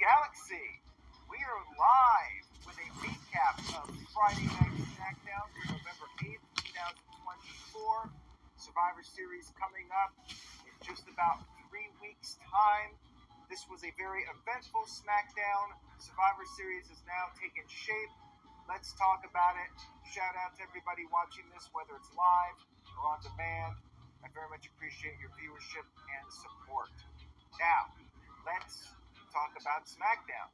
Galaxy. We are live with a recap of Friday Night Smackdown for November 8th, 2024. Survivor Series coming up in just about 3 weeks' time. This was a very eventful Smackdown. Survivor Series is now taking shape. Let's talk about it. Shout out to everybody watching this, whether it's live or on demand. I very much appreciate your viewership and support. Now, let's talk about Smackdown.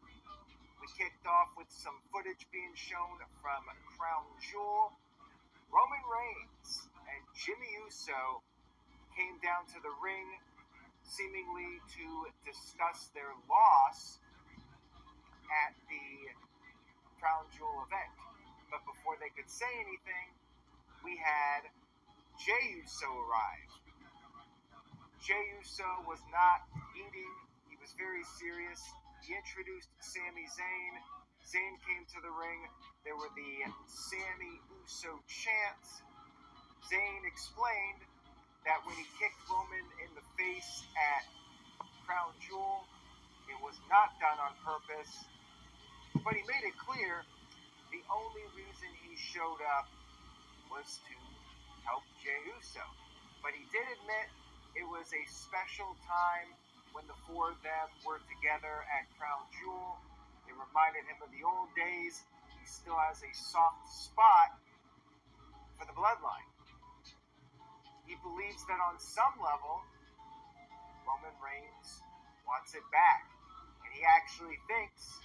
We kicked off with some footage being shown from Crown Jewel. Roman Reigns and Jimmy Uso came down to the ring seemingly to discuss their loss at the Crown Jewel event. But before they could say anything, we had Jey Uso arrive. Jey Uso was not eating. He was very serious. He introduced Sami Zayn. Zayn came to the ring. There were the Sami Uso chants. Zayn explained that when he kicked Roman in the face at Crown Jewel, it was not done on purpose. But he made it clear the only reason he showed up was to help Jey Uso. But he did admit it was a special time when the four of them were together at Crown Jewel. It reminded him of the old days. He still has a soft spot for the Bloodline. He believes that on some level, Roman Reigns wants it back. And he actually thinks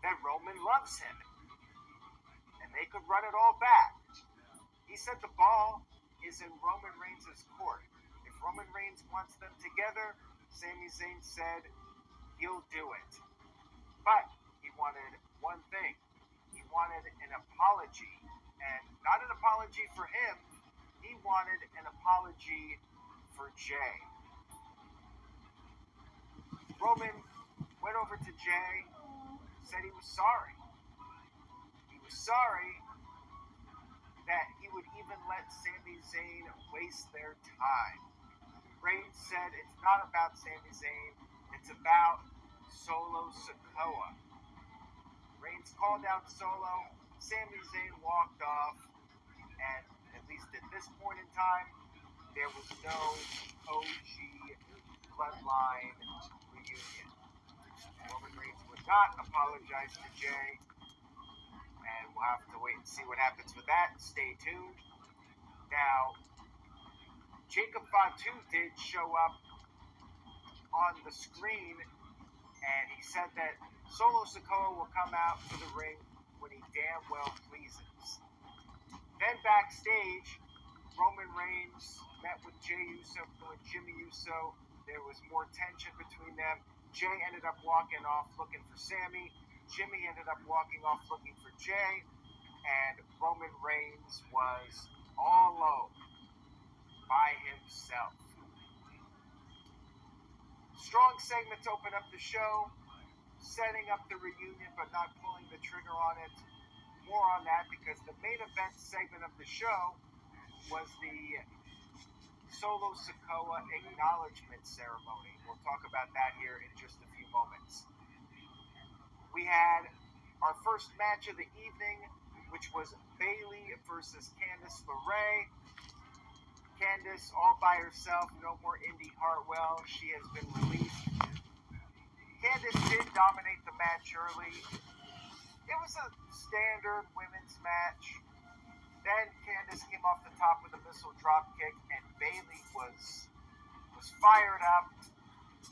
that Roman loves him. And they could run it all back. He said the ball is in Roman Reigns' court. If Roman Reigns wants them together, Sami Zayn said he'll do it. But he wanted one thing. He wanted an apology. And not an apology for him. He wanted an apology for Jey. Roman went over to Jey, said he was sorry. He was sorry that he would even let Sami Zayn waste their time. Reigns said it's not about Sami Zayn, it's about Solo Sikoa. Reigns called out Solo, Sami Zayn walked off, and at least at this point in time, there was no OG Bloodline reunion. Roman Reigns would not apologize to Jey, and we'll have to wait and see what happens with that. Stay tuned. Now, Jacob Fatu did show up on the screen, and he said that Solo Sikoa will come out to the ring when he damn well pleases. Then backstage, Roman Reigns met with Jey Uso and Jimmy Uso. There was more tension between them. Jey ended up walking off looking for Sami. Jimmy ended up walking off looking for Jey. And Roman Reigns was all alone by himself. Strong segment to open up the show, setting up the reunion but not pulling the trigger on it. More on that because the main event segment of the show was the Solo Sikoa acknowledgement ceremony. We'll talk about that here in just a few moments. We had our first match of the evening, which was Bayley versus Candice LeRae. Candice all by herself, no more Indy Hartwell. She has been released. Candice did dominate the match early. It was a standard women's match. Then Candice came off the top with a missile dropkick, and Bayley was fired up.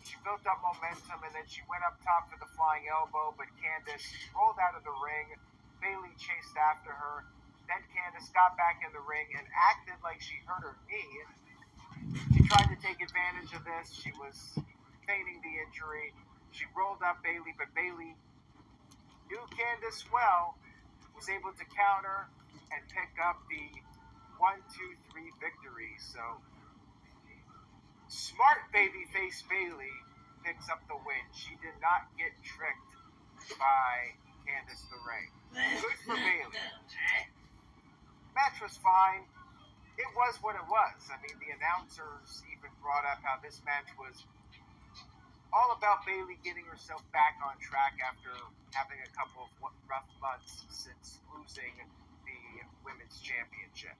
She built up momentum, and then she went up top for the flying elbow, but Candice rolled out of the ring. Bayley chased after her. Then Candice got back in the ring and acted like she hurt her knee. She tried to take advantage of this. She was feigning the injury. She rolled up Bayley, but Bayley knew Candice well, was able to counter and pick up the 1-2-3 victory. So, smart babyface Bayley picks up the win. She did not get tricked by Candice LeRae. Good for Bayley. Match was fine. It was what it was. I mean, the announcers even brought up how this match was all about Bayley getting herself back on track after having a couple of rough months since losing the Women's Championship.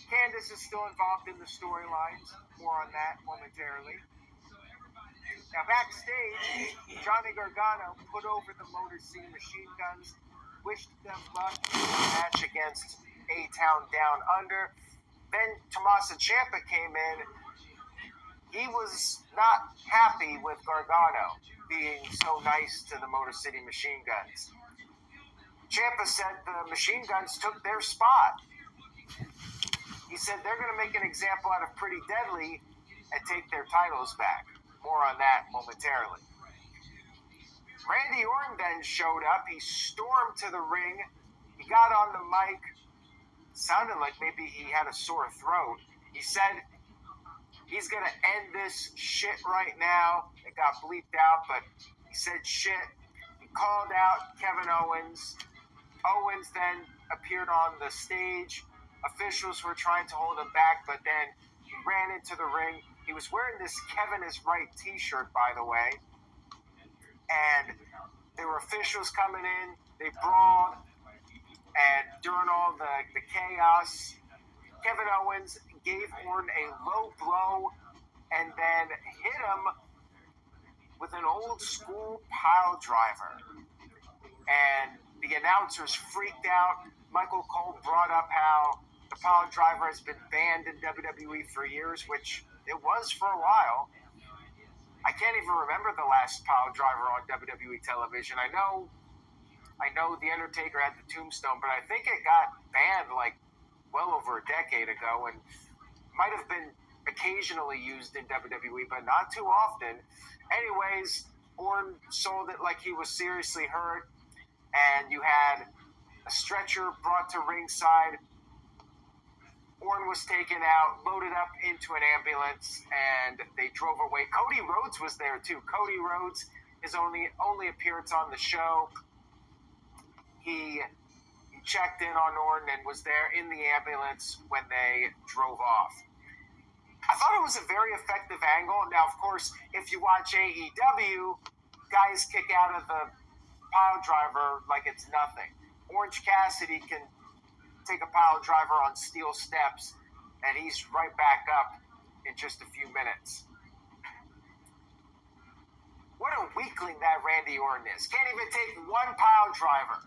Candice is still involved in the storylines. More on that momentarily. Now, backstage, Johnny Gargano put over the Motor City Machine Guns, wished them luck in the match against A-Town Down Under. Then Tommaso Ciampa came in. He was not happy with Gargano being so nice to the Motor City Machine Guns. Ciampa said the Machine Guns took their spot. He said they're going to make an example out of Pretty Deadly and take their titles back. More on that momentarily. Randy Orton then showed up. He stormed to the ring. He got on the mic. Sounded like maybe he had a sore throat. He said he's going to end this shit right now. It got bleeped out, but he said shit. He called out Kevin Owens. Owens then appeared on the stage. Officials were trying to hold him back, but then he ran into the ring. He was wearing this Kevin is Right t-shirt, by the way. And there were officials coming in. They brawled. And during all the chaos, Kevin Owens gave Orton a low blow and then hit him with an old school pile driver. And the announcers freaked out. Michael Cole brought up how the pile driver has been banned in WWE for years, which it was for a while. I can't even remember the last pile driver on WWE television. I know The Undertaker had the tombstone, but I think it got banned like well over a decade ago and might have been occasionally used in WWE, but not too often. Anyways, Orton sold it like he was seriously hurt, and you had a stretcher brought to ringside. Orton was taken out, loaded up into an ambulance, and they drove away. Cody Rhodes was there too. Cody Rhodes, his only appearance on the show. He checked in on Orton and was there in the ambulance when they drove off. I thought it was a very effective angle. Now, of course, if you watch AEW, guys kick out of the pile driver like it's nothing. Orange Cassidy can take a pile driver on steel steps, and he's right back up in just a few minutes. What a weakling that Randy Orton is. Can't even take one pile driver.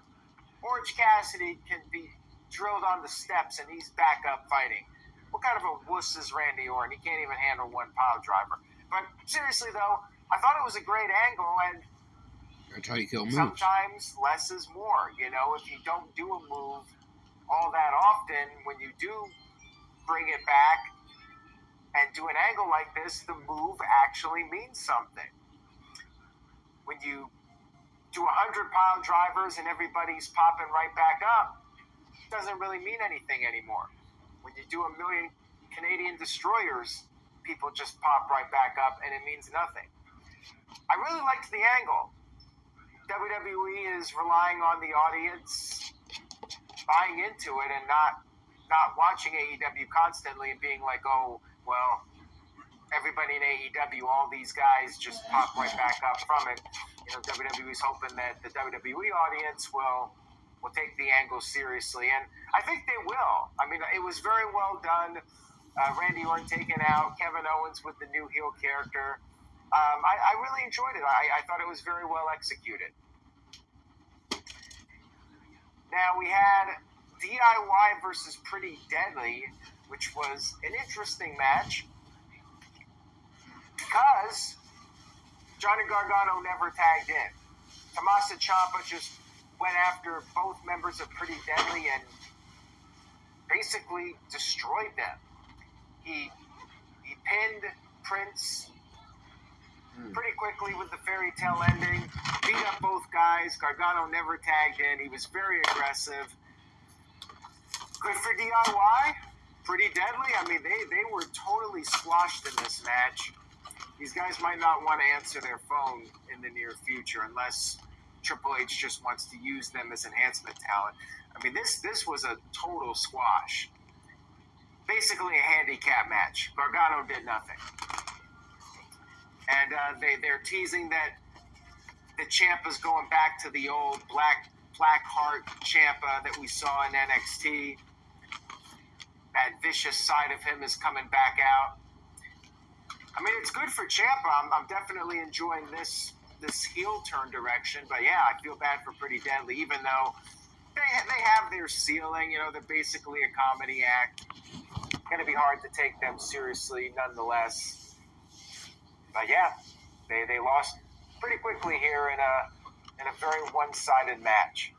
Orange Cassidy can be drilled on the steps, and he's back up fighting. What kind of a wuss is Randy Orton? He can't even handle one pile driver. But seriously, though, I thought it was a great angle, and that's how you kill moves. Sometimes less is more. You know, if you don't do a move all that often, when you do bring it back and do an angle like this, the move actually means something. When you do 100 pile drivers and everybody's popping right back up, it doesn't really mean anything anymore. When you do 1 million Canadian destroyers, people just pop right back up and it means nothing. I really liked the angle. WWE is relying on the audience buying into it and not watching AEW constantly and being like, oh, well, everybody in AEW, all these guys just pop right back up from it. You know, WWE's hoping that the WWE audience will take the angle seriously, and I think they will. I mean, it was very well done. Randy Orton taken out, Kevin Owens with the new heel character. I really enjoyed it. I thought it was very well executed. Now we had DIY versus Pretty Deadly, which was an interesting match because Johnny Gargano never tagged in. Tommaso Ciampa just went after both members of Pretty Deadly and basically destroyed them. He pinned Prince pretty quickly with the fairy tale ending, beat up both guys. Gargano never tagged in. He was very aggressive. Good for DIY. Pretty Deadly. I mean, they were totally squashed in this match. These guys might not want to answer their phone in the near future unless Triple H just wants to use them as enhancement talent. I mean, this was a total squash. Basically a handicap match. Gargano did nothing. And they're teasing that the Ciampa's going back to the old black heart Ciampa that we saw in NXT. That vicious side of him is coming back out. I mean, it's good for Ciampa. I'm definitely enjoying this heel turn direction. But yeah, I feel bad for Pretty Deadly, even though they have their ceiling. You know, they're basically a comedy act. Going to be hard to take them seriously, nonetheless. But yeah, they lost pretty quickly here in a very one-sided match.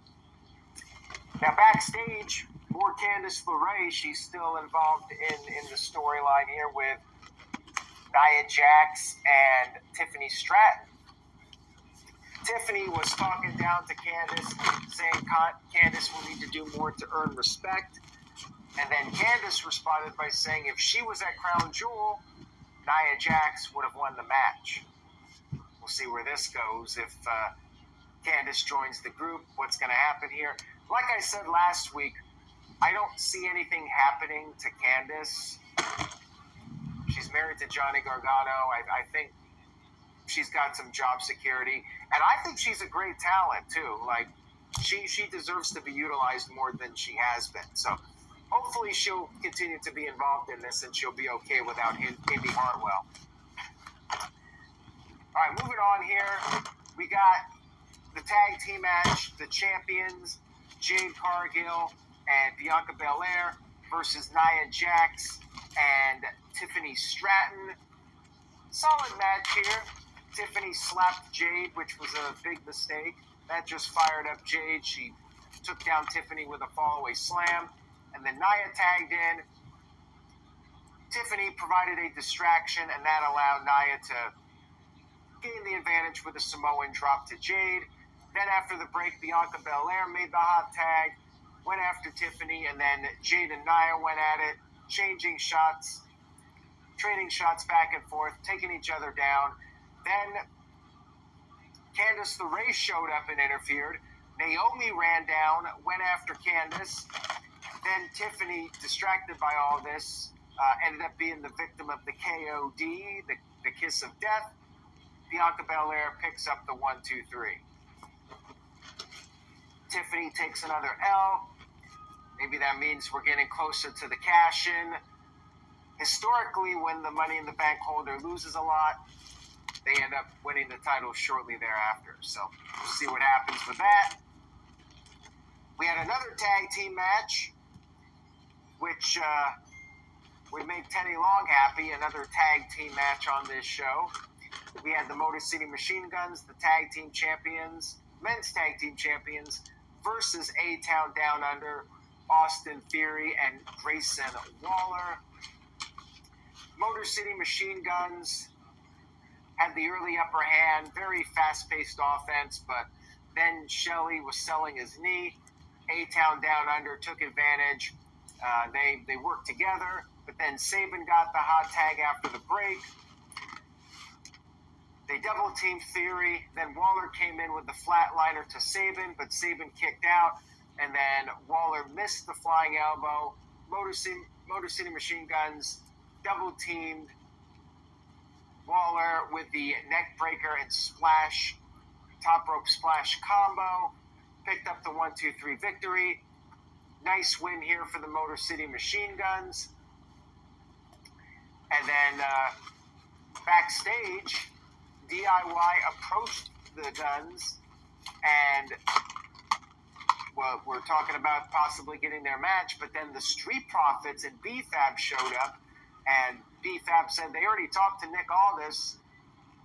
Now backstage, more Candice LeRae. She's still involved in the storyline here with Nia Jax and Tiffany Stratton. Tiffany was talking down to Candice, saying Candice will need to do more to earn respect. And then Candice responded by saying if she was at Crown Jewel, Nia Jax would have won the match. We'll see where this goes. If Candice joins the group, what's going to happen here? Like I said last week, I don't see anything happening to Candice. She's married to Johnny Gargano. I think she's got some job security. And I think she's a great talent, too. Like, she deserves to be utilized more than she has been. So hopefully she'll continue to be involved in this and she'll be okay without Indy Hartwell. All right, moving on here. We got the tag team match, the champions, Jade Cargill and Bianca Belair versus Nia Jax and Tiffany Stratton. Solid match here. Tiffany slapped Jade, which was a big mistake. That just fired up Jade. She took down Tiffany with a fallaway slam. And then Nia tagged in. Tiffany provided a distraction, and that allowed Nia to gain the advantage with a Samoan drop to Jade. Then after the break, Bianca Belair made the hot tag, went after Tiffany, and then Jade and Nia went at it, changing shots, trading shots back and forth, taking each other down. Then Candice LeRae showed up and interfered. Naomi ran down, went after Candice. Then Tiffany, distracted by all this, ended up being the victim of the KOD, the kiss of death. Bianca Belair picks up the 1-2-3. Tiffany takes another L. Maybe that means we're getting closer to the cash-in. Historically, when the Money in the Bank holder loses a lot, they end up winning the title shortly thereafter. So we'll see what happens with that. We had another tag team match, which would make Teddy Long happy. Another tag team match on this show. We had the Motor City Machine Guns, the tag team champions, men's tag team champions, versus A-Town Down Under, Austin Theory and Grayson Waller. Motor City Machine Guns had the early upper hand, very fast-paced offense, but then Shelley was selling his knee. A-Town Down Under took advantage. They worked together, but then Sabin got the hot tag after the break. They double-teamed Theory. Then Waller came in with the flatliner to Sabin, but Sabin kicked out. And then Waller missed the flying elbow. Motor City Machine Guns double-teamed Waller with the neck breaker and splash, top rope splash combo. Picked up the 1-2-3 victory. Nice win here for the Motor City Machine Guns. And then backstage, DIY approached the Guns and we're talking about possibly getting their match, but then the Street Profits and B-Fab showed up, and B-Fab said they already talked to Nick Aldis.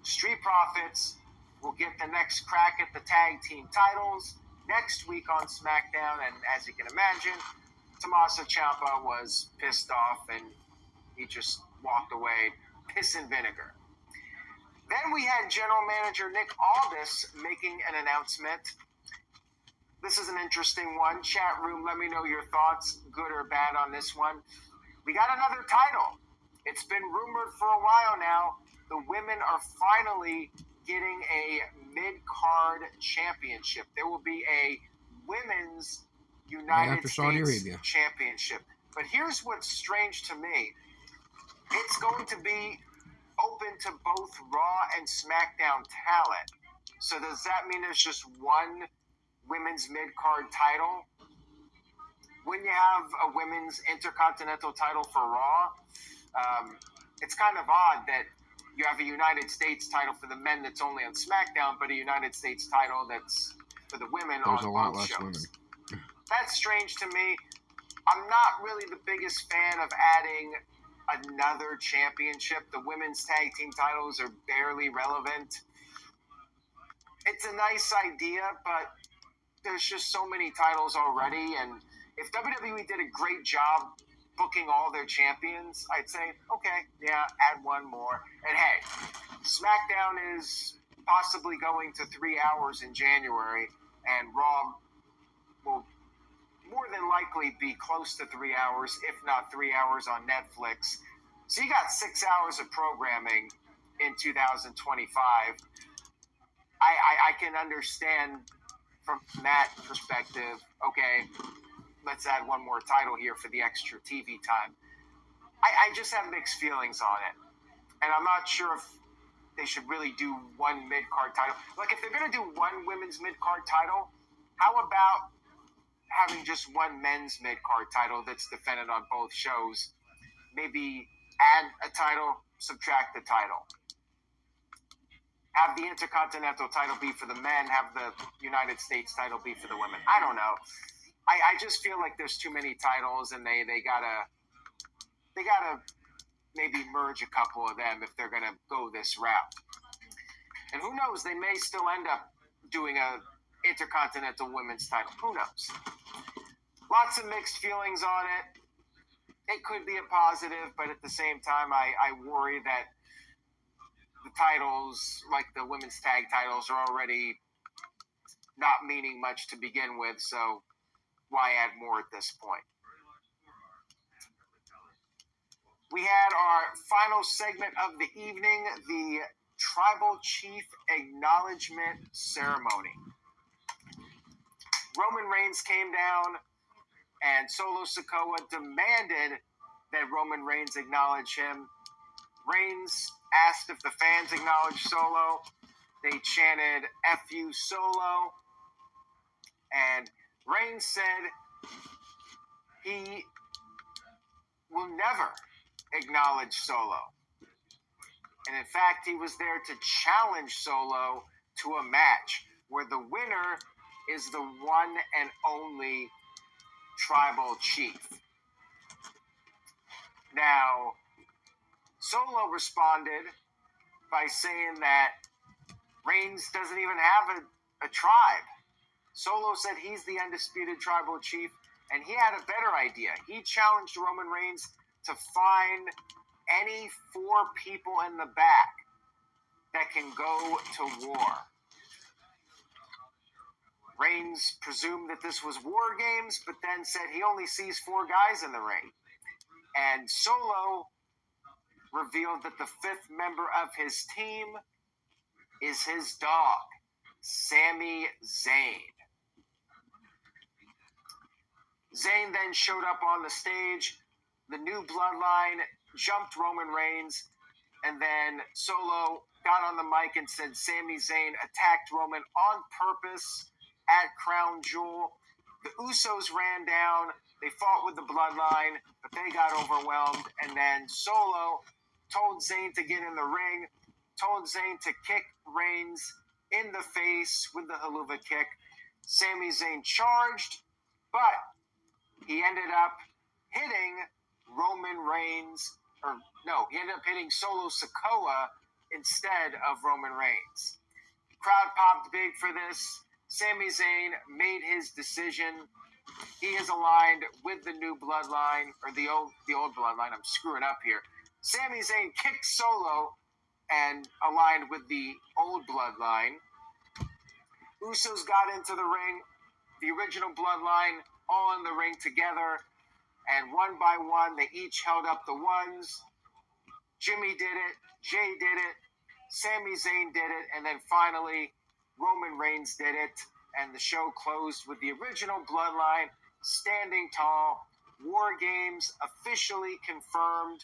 Street Profits will get the next crack at the tag team titles next week on Smackdown, and as you can imagine, Tommaso Ciampa was pissed off, and he just walked away, piss and vinegar. Then we had General Manager Nick Aldis making an announcement. This is an interesting one. Chat room, let me know your thoughts, good or bad, on this one. We got another title. It's been rumored for a while now. The women are finally getting a mid-card championship. There will be a women's United States championship. But here's what's strange to me. It's going to be open to both Raw and SmackDown talent. So does that mean there's just one women's mid-card title? When you have a women's intercontinental title for Raw, it's kind of odd that you have a United States title for the men that's only on SmackDown, but a United States title that's for the women There's on a lot both less shows. women. That's strange to me. I'm not really the biggest fan of adding another championship. The women's tag team titles are barely relevant. It's a nice idea, but there's just so many titles already, and if WWE did a great job booking all their champions, I'd say, okay, yeah, add one more. And hey, SmackDown is possibly going to 3 hours in January, and Raw will more than likely be close to 3 hours, if not 3 hours on Netflix. So you got 6 hours of programming in 2025. I can understand from that perspective, okay, let's add one more title here for the extra TV time. I just have mixed feelings on it. And I'm not sure if they should really do one mid-card title. Like, if they're going to do one women's mid-card title, how about having just one men's mid-card title that's defended on both shows? Maybe add a title, subtract the title. Have the Intercontinental title be for the men, have the United States title be for the women. I don't know. I just feel like there's too many titles, and they gotta maybe merge a couple of them if they're gonna go this route. And who knows, they may still end up doing a Intercontinental women's title. Who knows? Lots of mixed feelings on it. It could be a positive, but at the same time, I worry that the titles, like the women's tag titles, are already not meaning much to begin with, so why add more at this point? We had our final segment of the evening, the Tribal Chief Acknowledgement Ceremony. Roman Reigns came down, and Solo Sikoa demanded that Roman Reigns acknowledge him. Reigns asked if the fans acknowledged Solo. They chanted, F you, Solo. And Reigns said he will never acknowledge Solo. And in fact, he was there to challenge Solo to a match where the winner is the one and only Tribal Chief. Now, Solo responded by saying that Reigns doesn't even have a tribe. Solo said he's the undisputed Tribal Chief, and he had a better idea. He challenged Roman Reigns to find any 4 people in the back that can go to war. Reigns presumed that this was War Games, but then said he only sees 4 guys in the ring. And Solo revealed that the 5th member of his team is his dog, Sami Zayn. Zayn then showed up on the stage. The new Bloodline jumped Roman Reigns, and then Solo got on the mic and said Sami Zayn attacked Roman on purpose at Crown Jewel. The Usos ran down. They fought with the Bloodline, but they got overwhelmed. And then Solo told Zayn to get in the ring, told Zayn to kick Reigns in the face with the haluva kick. Sami Zayn charged, but he ended up hitting Roman Reigns, he ended up hitting Solo Sikoa instead of Roman Reigns. Crowd popped big for this. Sami Zayn made his decision. He is aligned with the new Bloodline, or the old Bloodline. I'm screwing up here. Sami Zayn kicked Solo and aligned with the old Bloodline. Usos got into the ring. The original Bloodline all in the ring together. And one by one, they each held up the ones. Jimmy did it. Jay did it. Sami Zayn did it. And then finally, Roman Reigns did it. And the show closed with the original Bloodline standing tall. War Games officially confirmed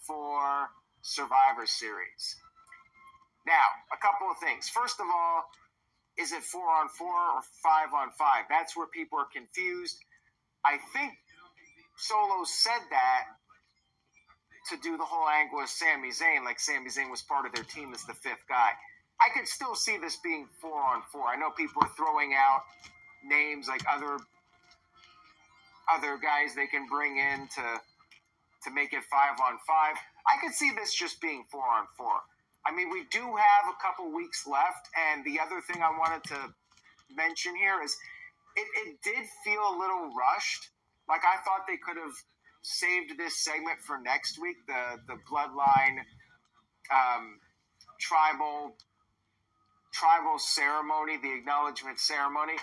for Survivor Series. Now, a couple of things. First of all, is it 4-on-4 or 5-on-5? That's where people are confused. I think Solo said that to do the whole angle of Sami Zayn, like Sami Zayn was part of their team as the fifth guy. I could still see this being 4-on-4. I know people are throwing out names like other guys they can bring in to make it 5-on-5. I could see this just being 4-on-4. I mean, we do have a couple weeks left, and the other thing I wanted to mention here is it did feel a little rushed. Like, I thought they could have saved this segment for next week, the Bloodline tribal ceremony, the acknowledgement ceremony.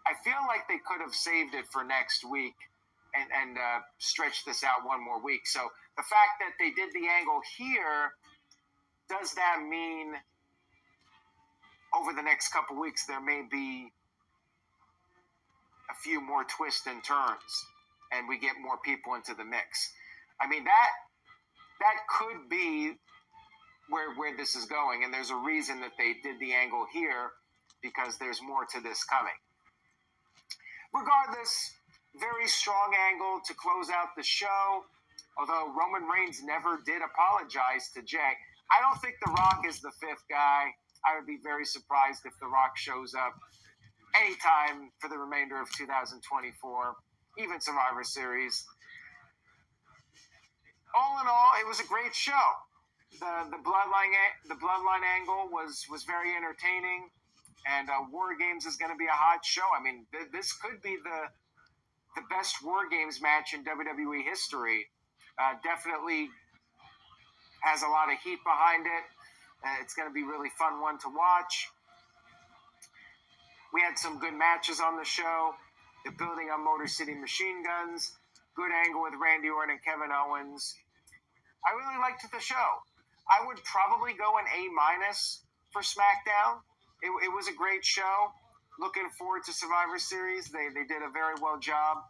I feel like they could have saved it for next week and stretched this out one more week. So the fact that they did the angle here, does that mean over the next couple weeks there may be a few more twists and turns and we get more people into the mix? I mean, that could be where this is going, and there's a reason that they did the angle here, because there's more to this coming. Regardless, very strong angle to close out the show, although Roman Reigns never did apologize to Jey. I don't think The Rock is the fifth guy. I would be very surprised if The Rock shows up anytime for the remainder of 2024, even Survivor Series. All in all, it was a great show. The Bloodline angle was very entertaining, and War Games is going to be a hot show. I mean, this could be the best War Games match in WWE history. Definitely has a lot of heat behind it. It's going to be a really fun one to watch. We had some good matches on the show. The building on Motor City Machine Guns. Good angle with Randy Orton and Kevin Owens. I really liked the show. I would probably go an A- for Smackdown. It was a great show. Looking forward to Survivor Series. They did a very well job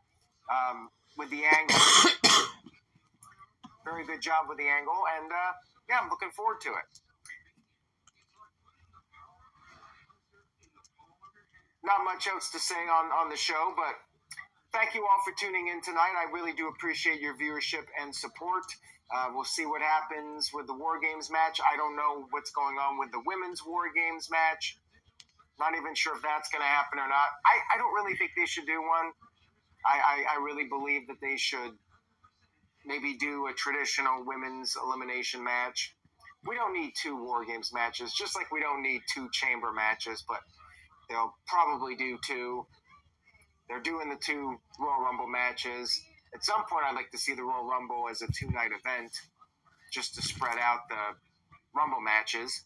with the angle. Very good job with the angle. And, yeah, I'm looking forward to it. Not much else to say on the show, but thank you all for tuning in tonight. I really do appreciate your viewership and support. We'll see what happens with the War Games match. I don't know what's going on with the Women's War Games match. Not even sure if that's going to happen or not. I don't really think they should do one. I really believe that they should maybe do a traditional women's elimination match. We don't need 2 War Games matches, just like we don't need 2 chamber matches, but they'll probably do 2. They're doing the 2 Royal Rumble matches. At some point, I'd like to see the Royal Rumble as a 2-night event, just to spread out the Rumble matches.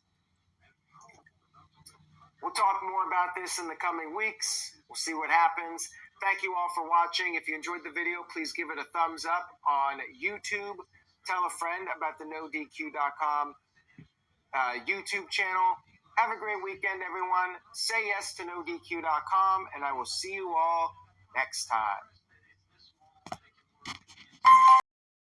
We'll talk more about this in the coming weeks. We'll see what happens. Thank you all for watching. If you enjoyed the video, please give it a thumbs up on YouTube. Tell a friend about the NoDQ.com YouTube channel. Have a great weekend, everyone. Say yes to NoDQ.com, and I will see you all next time.